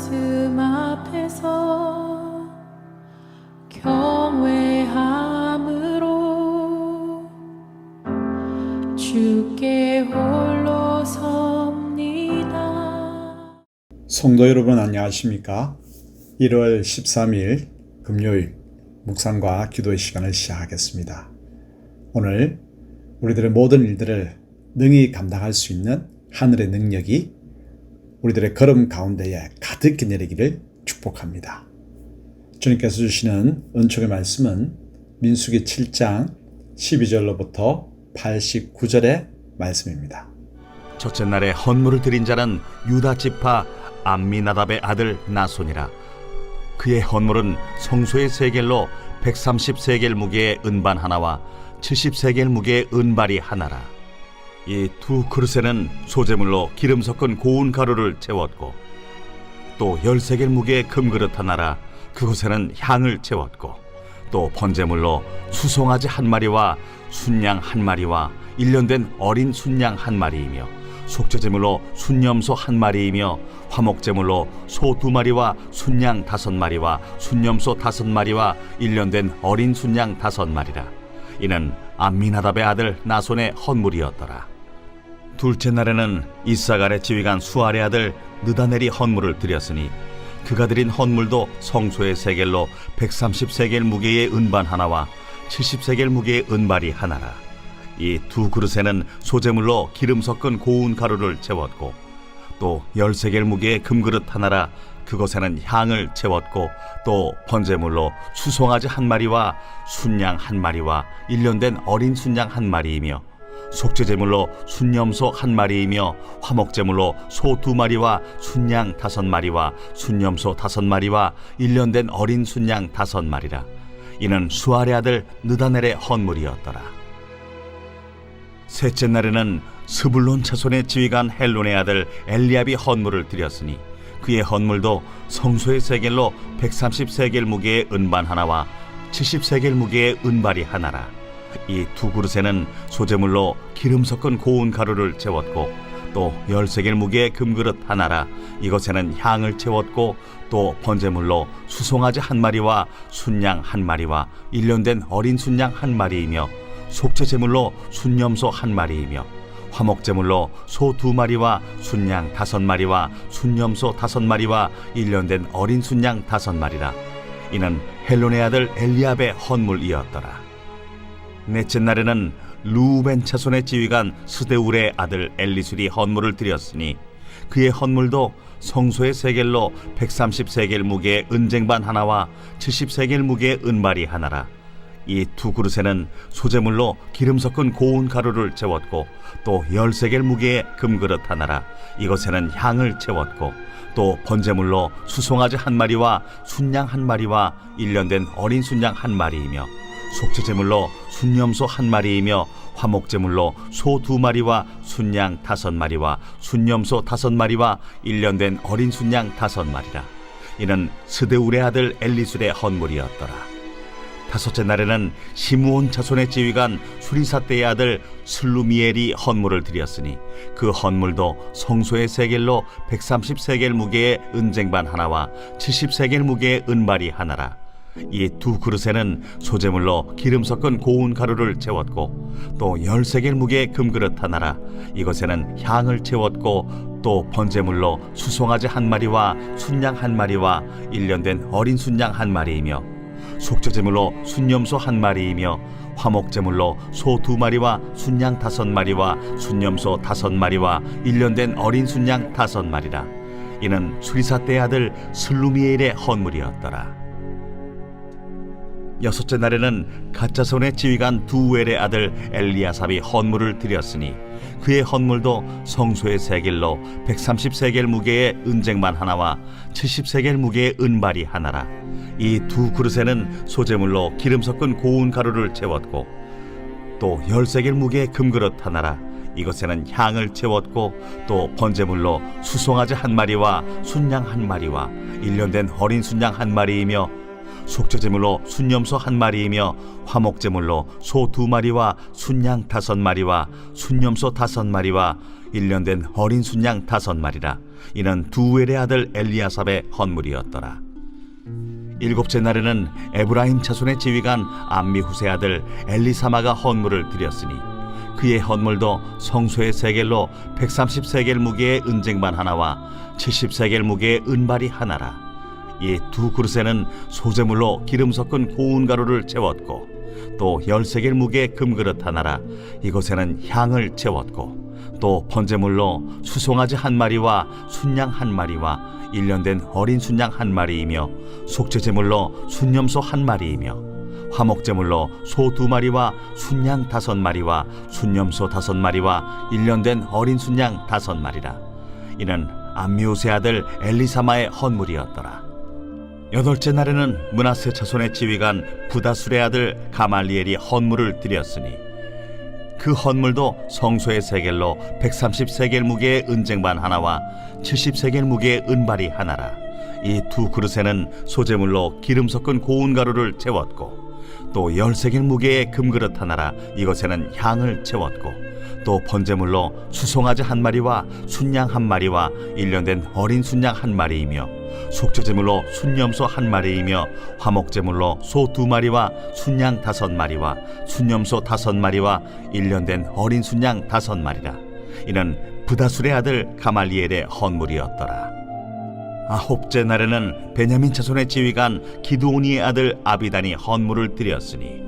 말씀 앞에서 경외함으로 주께 홀로 섭니다. 성도 여러분 안녕하십니까? 1월 13일 금요일 묵상과 기도의 시간을 시작하겠습니다. 오늘 우리들의 모든 일들을 능히 감당할 수 있는 하늘의 능력이 우리들의 걸음 가운데에 가득히 내리기를 축복합니다. 주님께서 주시는 은총의 말씀은 민수기 7장 12절로부터 89절의 말씀입니다. 첫째 날에 헌물을 드린 자는 유다 지파 암미나답의 아들 나손이라. 그의 헌물은 성소의 세겔로 130세겔 무게의 은반 하나와 70세겔 무게의 은발이 하나라. 이 두 그릇에는 소재물로 기름 섞은 고운 가루를 채웠고, 또 10세겔 무게의 금그릇 하나라. 그곳에는 향을 채웠고, 또 번제물로 수송아지 한 마리와 순양 한 마리와 1년 된 어린 순양 한 마리이며, 속죄제물로 순염소 한 마리이며, 화목제물로 소 2마리와 순양 5마리와 순염소 5마리와 1년 된 어린 순양 5마리라. 이는 암미나답의 아들 나손의 헌물이었더라. 둘째 날에는 이사갈의 지휘관 수알의 아들 느다넬이 헌물을 드렸으니, 그가 드린 헌물도 성소의 세겔로 130세겔 무게의 은반 하나와 70세겔 무게의 은발이 하나라. 이 두 그릇에는 소재물로 기름 섞은 고운 가루를 채웠고, 또 10세겔 무게의 금그릇 하나라. 그것에는 향을 채웠고, 또 번제물로 수송아지 한 마리와 순양 한 마리와 1년 된 어린 순양 한 마리이며, 속죄제물로 순염소 한 마리이며, 화목제물로 소 2마리와 순양 5마리와 순염소 5마리와 1년 된 어린 순양 5마리라. 이는 수알의 아들 느다넬의 헌물이었더라. 셋째 날에는 스불론 차손의 지휘관 헬론의 아들 엘리압이 헌물을 드렸으니, 그의 헌물도 성소의 세겔로 130세겔 무게의 은반 하나와 70세겔 무게의 은발이 하나라. 이 두 그릇에는 소재물로 기름 섞은 고운 가루를 채웠고, 또 10세겔 무게의 금그릇 하나라. 이것에는 향을 채웠고, 또 번제물로 수송아지 한 마리와 순양 한 마리와 1년 된 어린 순양 한 마리이며, 속죄제물로 순염소 한 마리이며, 화목제물로 소 2마리와 순양 5마리와 순염소 5마리와 1년 된 어린 순양 5마리라. 이는 헬론의 아들 엘리압의 헌물이었더라. 넷째 날에는 루벤 차손의 지휘관 스데울의 아들 엘리술이 헌물을 드렸으니, 그의 헌물도 성소의 세겔로 130세겔 무게의 은쟁반 하나와 70세겔 무게의 은발이 하나라. 이 두 그릇에는 소재물로 기름 섞은 고운 가루를 채웠고, 또 10세겔 무게의 금그릇 하나라. 이것에는 향을 채웠고, 또 번제물로 수송아지 한 마리와 순양 한 마리와 1년 된 어린 순양 한 마리이며, 속죄제물로 순염소 한 마리이며, 화목제물로 소 2마리와 순양 5마리와 순염소 5마리와 1년 된 어린 순양 5마리라. 이는 스데울의 아들 엘리술의 헌물이었더라. 다섯째 날에는 시므온 차손의 지휘관 수리사대의 아들 슬루미엘이 헌물을 드렸으니, 그 헌물도 성소의 세겔로 130세겔 무게의 은쟁반 하나와 70세겔 무게의 은발이 하나라. 이 두 그릇에는 소재물로 기름 섞은 고운 가루를 채웠고, 또 10세겔 무게의 금그릇 하나라. 이것에는 향을 채웠고, 또 번제물로 수송아지 한 마리와 순양 한 마리와 1년 된 어린 순양 한 마리이며, 속죄제물로 순염소 한 마리이며, 화목제물로 소 2마리와 순양 5마리와 순염소 5마리와 1년 된 어린 순양 5마리라. 이는 수리사대의 아들 슬루미엘의 헌물이었더라. 여섯째 날에는 갓자손의 지휘관 두엘의 아들 엘리아삽이 헌물을 드렸으니, 그의 헌물도 성소의 세겔로 130세겔 무게의 은쟁반 하나와 70세겔 무게의 은발이 하나라. 이 두 그릇에는 소재물로 기름 섞은 고운 가루를 채웠고, 또 10세겔 무게의 금그릇 하나라. 이것에는 향을 채웠고, 또 번제물로 수송아지 한 마리와 순양 한 마리와 1년 된 어린 순양 한 마리이며, 속죄제물로 순염소 한 마리이며, 화목제물로 소 2마리와 순양 5마리와 순염소 5마리와 1년 된 어린 순양 5마리라. 이는 두엘의 아들 엘리아삽의 헌물이었더라. 7째 날에는 에브라임 자손의 지휘관 암미후세 아들 엘리사마가 헌물을 드렸으니 그의 헌물도 성소의 세겔로 130세겔 무게의 은쟁반 하나와 70세겔 무게의 은발이 하나라. 이 두 그릇에는 소재물로 기름 섞은 고운 가루를 채웠고 또 10세겔 무게의 금그릇 하나라. 이것에는 향을 채웠고 또 번제물로 수송아지 1마리와 순양 1마리와 1년 된 어린 순양 1마리이며 속죄제물로 순염소 1마리이며 화목제물로 소 2마리와 순양 5마리와 순염소 5마리와 1년 된 어린 순양 5마리라. 이는 암미우세 아들 엘리사마의 헌물이었더라. 8째 날에는 므낫세 자손의 지휘관 부다술의 아들 가말리엘이 헌물을 드렸으니 그 헌물도 성소의 세겔로 130세겔 무게의 은쟁반 하나와 70세겔 무게의 은발이 하나라. 이 두 그릇에는 소재물로 기름 섞은 고운 가루를 채웠고 또 10세겔 무게의 금그릇 하나라. 이것에는 향을 채웠고 또 번제물로 수송아지 1마리와 순양 1마리와 1년 된 어린 순양 1마리이며 속죄제물로 순염소 1마리이며 화목제물로 소 2마리와 순양 5마리와 순염소 5마리와 1년 된 어린 순양 5마리라. 이는 부다술의 아들 가말리엘의 헌물이었더라. 9째 날에는 베냐민 자손의 지휘관 기드오니의 아들 아비단이 헌물을 드렸으니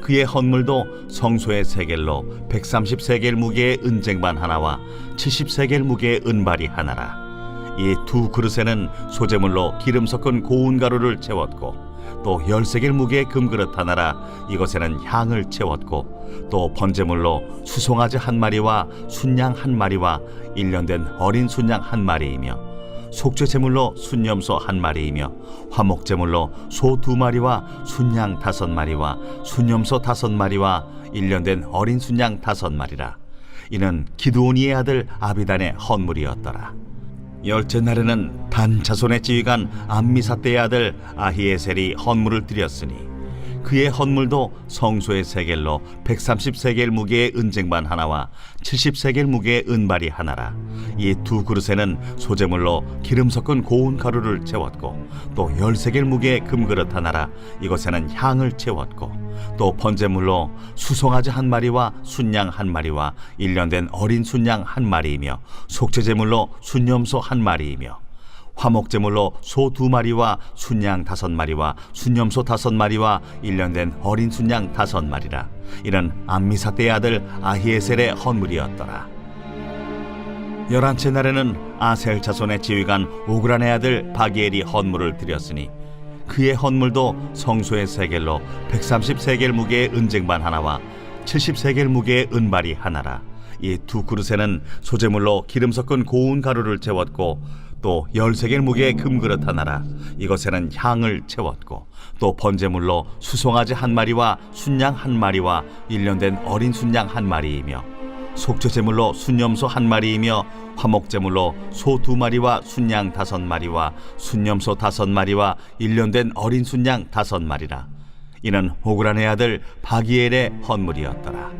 그의 헌물도 성소의 세겔로 130세겔 무게의 은쟁반 하나와 70세겔 무게의 은발이 하나라. 이 두 그릇에는 소재물로 기름 섞은 고운 가루를 채웠고 또 10세겔 무게의 금그릇 하나라. 이것에는 향을 채웠고 또 번제물로 수송아지 1마리와 순양 1마리와 1년 된 어린 순양 1마리이며 속죄제물로 순염소 1마리이며 화목제물로 소 2마리와 순양 5마리와 순염소 5마리와 1년 된 어린 순양 5마리라. 이는 기드오니의 아들 아비단의 헌물이었더라. 10째 날에는 단 자손의 지휘관 암미사떼의 아들 아히에셀이 헌물을 드렸으니 그의 헌물도 성소의 세겔로 130세겔 무게의 은쟁반 하나와 70세겔 무게의 은발이 하나라. 이 두 그릇에는 소재물로 기름 섞은 고운 가루를 채웠고 또 10세겔 무게의 금그릇 하나라. 이것에는 향을 채웠고 또 번제물로 수송아지 1마리와 순양 1마리와 1년 된 어린 순양 1마리이며 속죄제물로 순염소 1마리이며 화목제물로 소 2마리와 순양 5마리와 순염소 5마리와 1년 된 어린 순양 5마리라. 이는 암미사떼의 아들 아히에셀의 헌물이었더라. 11째 날에는 아셀 자손의 지휘관 오그란의 아들 바기엘이 헌물을 드렸으니 그의 헌물도 성소의 세겔로 130세겔 무게의 은쟁반 하나와 70세겔 무게의 은발이 하나라. 이 두 그릇에는 소재물로 기름 섞은 고운 가루를 채웠고 또 10세겔 무게의 금그릇 하나라. 이것에는 향을 채웠고 또 번제물로 수송아지 1마리와 순양 1마리와 1년 된 어린 순양 1마리이며 속죄제물로 순염소 1마리이며 화목제물로 소 2마리와 순양 5마리와 순염소 5마리와 1년 된 어린 순양 5마리라. 이는 오그란의 아들 바기엘의 헌물이었더라.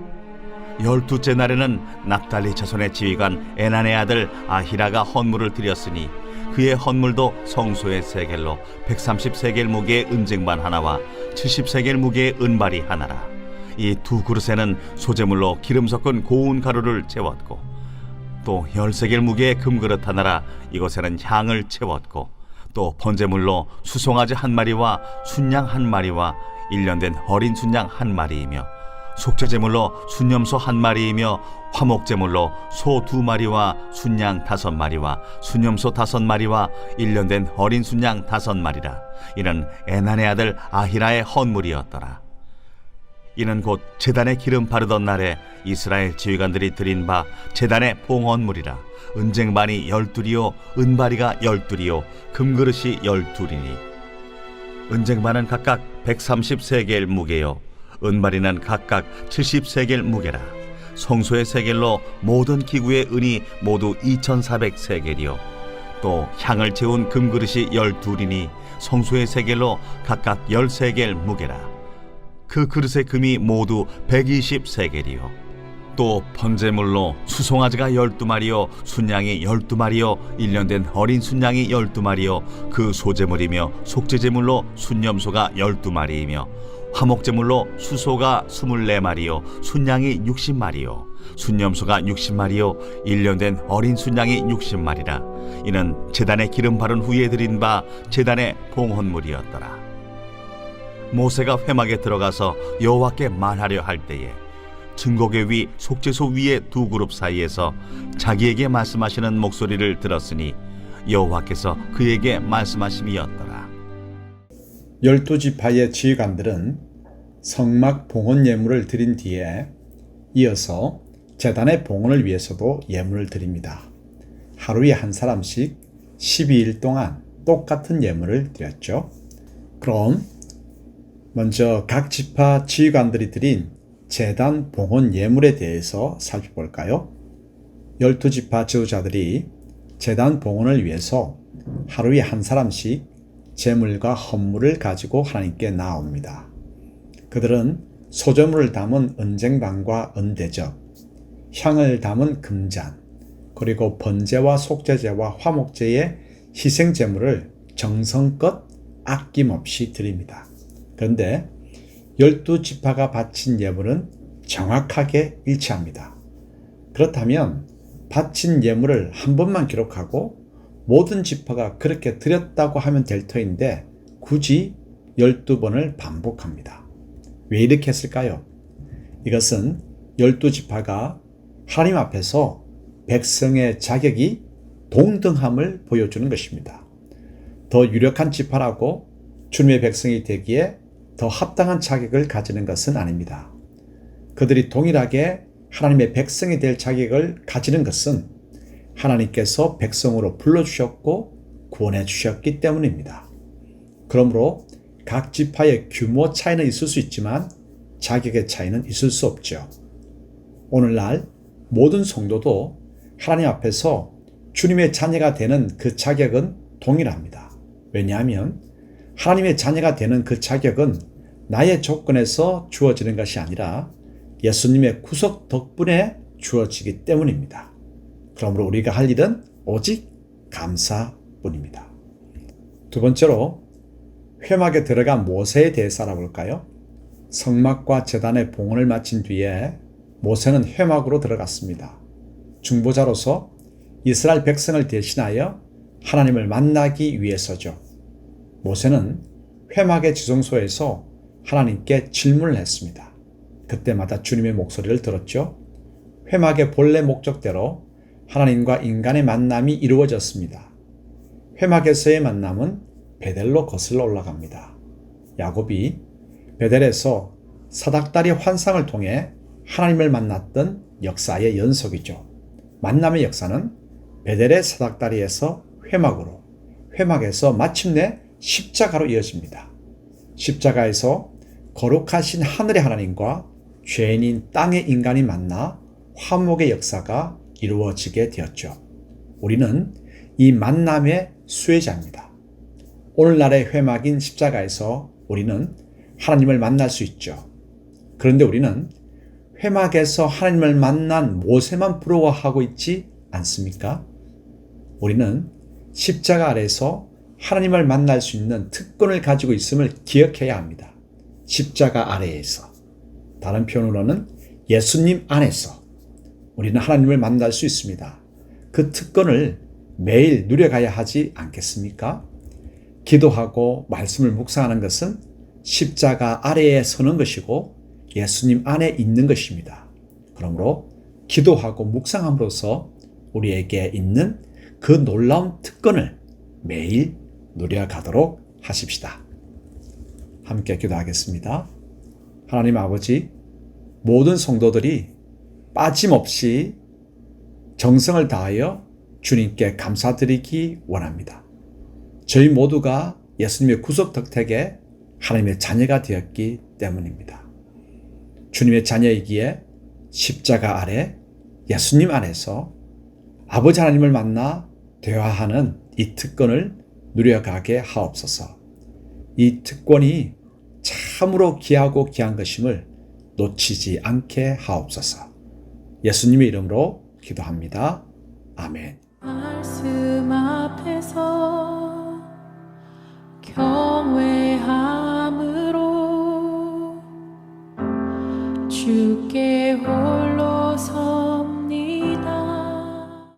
12째 날에는 납달리 자손의 지휘관 에난의 아들 아히라가 헌물을 드렸으니 그의 헌물도 성소의 세겔로 130세겔 무게의 은쟁반 하나와 70세겔 무게의 은발이 하나라. 이 두 그릇에는 소재물로 기름 섞은 고운 가루를 채웠고 또 10세겔 무게의 금그릇 하나라. 이것에는 향을 채웠고 또 번제물로 수송아지 1마리와 순양 1마리와 1년 된 어린 순양 1마리이며 속죄제물로 순염소 1마리이며 화목제물로 소 2마리와 순양 5마리와 순염소 5마리와 1년 된 어린 순양 5마리라. 이는 에난의 아들 아히라의 헌물이었더라. 이는 곧 제단에 기름 바르던 날에 이스라엘 지휘관들이 드린 바 제단의 봉헌물이라. 은쟁반이 12이요 은바리가 12이요 금그릇이 12이니 은쟁반은 각각 130세겔 무게요 은바리는 각각 70세겔 무게라. 성소의 세겔로 모든 기구의 은이 모두 2400세겔이요 또 향을 채운 금그릇이 12이니 성소의 세겔로 각각 10세겔 무게라. 그 그릇의 금이 모두 120세겔이요 또 번제물로 수송아지가 12마리요 순양이 12마리요 1년 된 어린 순양이 12마리요 그 소제물이며 속죄제물로 순염소가 12마리이며 화목제물로 수소가 24마리요 순양이 60마리요 순염소가 60마리요 1년 된 어린 순양이 60마리라 이는 제단에 기름 바른 후에 드린 바 제단의 봉헌물이었더라. 모세가 회막에 들어가서 여호와께 말하려 할 때에 증거궤 위 속죄소 위의 두 그룹 사이에서 자기에게 말씀하시는 목소리를 들었으니 여호와께서 그에게 말씀하심이었더라. 12지파의 지휘관들은 성막 봉헌 예물을 드린 뒤에 이어서 제단의 봉헌을 위해서도 예물을 드립니다. 하루에 한 사람씩 12일 동안 똑같은 예물을 드렸죠. 그럼 먼저 각 지파 지휘관들이 드린 제단 봉헌 예물에 대해서 살펴볼까요? 12지파 지도자들이 제단 봉헌을 위해서 하루에 한 사람씩 제물과 헌물을 가지고 하나님께 나옵니다. 그들은 소제물을 담은 은쟁반과 은대접, 향을 담은 금잔, 그리고 번제와 속죄제와 화목제의 희생제물을 정성껏 아낌없이 드립니다. 그런데 12지파가 바친 예물은 정확하게 일치합니다. 그렇다면 바친 예물을 한 번만 기록하고 모든 지파가 그렇게 드렸다고 하면 될 터인데 굳이 12번을 반복합니다. 왜 이렇게 했을까요? 이것은 12지파가 하나님 앞에서 백성의 자격이 동등함을 보여주는 것입니다. 더 유력한 지파라고 주님의 백성이 되기에 더 합당한 자격을 가지는 것은 아닙니다. 그들이 동일하게 하나님의 백성이 될 자격을 가지는 것은 하나님께서 백성으로 불러주셨고 구원해 주셨기 때문입니다. 그러므로 각 지파의 규모 차이는 있을 수 있지만 자격의 차이는 있을 수 없죠. 오늘날 모든 성도도 하나님 앞에서 주님의 자녀가 되는 그 자격은 동일합니다. 왜냐하면 하나님의 자녀가 되는 그 자격은 나의 조건에서 주어지는 것이 아니라 예수님의 구속 덕분에 주어지기 때문입니다. 그러므로 우리가 할 일은 오직 감사뿐입니다. 두 번째로 회막에 들어간 모세에 대해서 알아볼까요? 성막과 제단의 봉헌을 마친 뒤에 모세는 회막으로 들어갔습니다. 중보자로서 이스라엘 백성을 대신하여 하나님을 만나기 위해서죠. 모세는 회막의 지성소에서 하나님께 질문을 했습니다. 그때마다 주님의 목소리를 들었죠. 회막의 본래 목적대로 하나님과 인간의 만남이 이루어졌습니다. 회막에서의 만남은 베델로 거슬러 올라갑니다. 야곱이 베델에서 사닥다리 환상을 통해 하나님을 만났던 역사의 연속이죠. 만남의 역사는 베델의 사닥다리에서 회막으로, 회막에서 마침내 십자가로 이어집니다. 십자가에서 거룩하신 하늘의 하나님과 죄인인 땅의 인간이 만나 화목의 역사가 이루어지게 되었죠. 우리는 이 만남의 수혜자입니다. 오늘날의 회막인 십자가에서 우리는 하나님을 만날 수 있죠. 그런데 우리는 회막에서 하나님을 만난 모세만 부러워하고 있지 않습니까? 우리는 십자가 아래에서 하나님을 만날 수 있는 특권을 가지고 있음을 기억해야 합니다. 십자가 아래에서, 다른 표현으로는 예수님 안에서 우리는 하나님을 만날 수 있습니다. 그 특권을 매일 누려가야 하지 않겠습니까? 기도하고 말씀을 묵상하는 것은 십자가 아래에 서는 것이고 예수님 안에 있는 것입니다. 그러므로 기도하고 묵상함으로써 우리에게 있는 그 놀라운 특권을 매일 누려가도록 하십시다. 함께 기도하겠습니다. 하나님 아버지, 모든 성도들이 빠짐없이 정성을 다하여 주님께 감사드리기 원합니다. 저희 모두가 예수님의 구속 덕택에 하나님의 자녀가 되었기 때문입니다. 주님의 자녀이기에 십자가 아래 예수님 안에서 아버지 하나님을 만나 대화하는 이 특권을 누려가게 하옵소서. 이 특권이 참으로 귀하고 귀한 것임을 놓치지 않게 하옵소서. 예수님의 이름으로 기도합니다. 아멘. 말씀 앞에서 경외함으로 주께